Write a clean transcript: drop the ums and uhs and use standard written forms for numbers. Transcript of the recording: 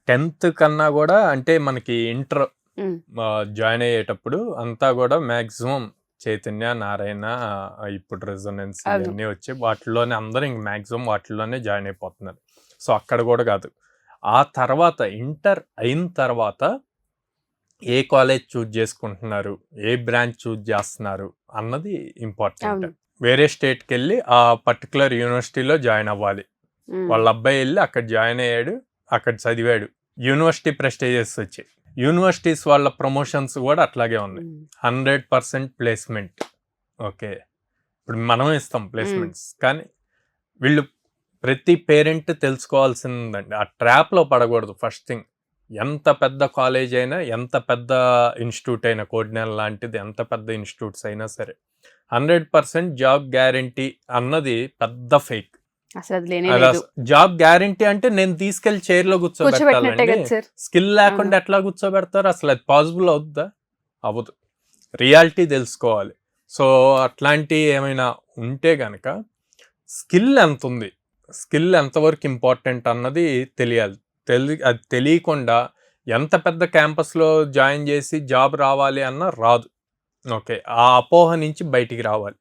10th కన్నా కూడా అంటే మనకి ఇంటర్ ఉమ్, జాయిన్ అయ్యేటప్పుడు అంతా కూడా మ్యాక్సిమం చైతన్య నారాయణ ఇప్పుడు రెజొనెన్స్ అవును. ఇవన్నీ వచ్చి వాటిలోనే అందరూ ఇంక మ్యాక్సిమం వాటిలోనే జాయిన్ అయిపోతున్నారు. సో అక్కడ కూడా కాదు. ఆ తర్వాత ఇంటర్ అయిన తర్వాత ఏ కాలేజ్ చూజ్ చేసుకుంటున్నారు, ఏ బ్రాంచ్ చూజ్ చేస్తున్నారు అన్నది ఇంపార్టెంట్. అవును. వేరే స్టేట్కి వెళ్ళి ఆ పర్టికులర్ యూనివర్సిటీలో జాయిన్ అవ్వాలి. ఉమ్, వాళ్ళ అబ్బాయి వెళ్ళి అక్కడ జాయిన్ అయ్యాడు, అక్కడ చదివాడు, యూనివర్సిటీ ప్రెస్టేజెస్ వచ్చాయి. యూనివర్సిటీస్ వాళ్ళ ప్రమోషన్స్ కూడా అట్లాగే ఉన్నాయి. ఉమ్, 100% ప్లేస్మెంట్. ఓకే, ఇప్పుడు మనం ఇస్తాం ప్లేస్మెంట్స్, కానీ వీళ్ళు ప్రతి పేరెంట్ తెలుసుకోవాల్సిందండి, ఆ ట్రాప్లో పడకూడదు. ఫస్ట్ థింగ్, ఎంత పెద్ద కాలేజ్ అయినా, ఎంత పెద్ద ఇన్స్టిట్యూట్ అయినా, కోడినెల లాంటిది ఎంత పెద్ద ఇన్స్టిట్యూట్స్ అయినా సరే 100% జాబ్ గ్యారంటీ అన్నది పెద్ద ఫేక్. అసలు అది లేనే లేదు. జాబ్ గ్యారంటీ అంటే నేను తీసుకెళ్లి చైర్లో కూర్చోబెట్టినట్టే కూర్చోబెట్టాలండి. కదా సార్. స్కిల్ లేకుండా ఎట్లా కూర్చోబెడతారు? అసలు అది పాసిబుల్ అవుద్దా? అవ్వదు. రియాలిటీ తెలుసుకోవాలి. సో అట్లాంటి ఏమైనా ఉంటే గనక స్కిల్ ఎంత ఉంది, స్కిల్ ఎంతవరకు ఇంపార్టెంట్ అన్నది తెలియాలి. అది తెలియకుండా ఎంత పెద్ద క్యాంపస్లో జాయిన్ చేసి జాబ్ రావాలి అన్న రాదు. ఓకే, ఆ అపోహ నుంచి బయటికి రావాలి.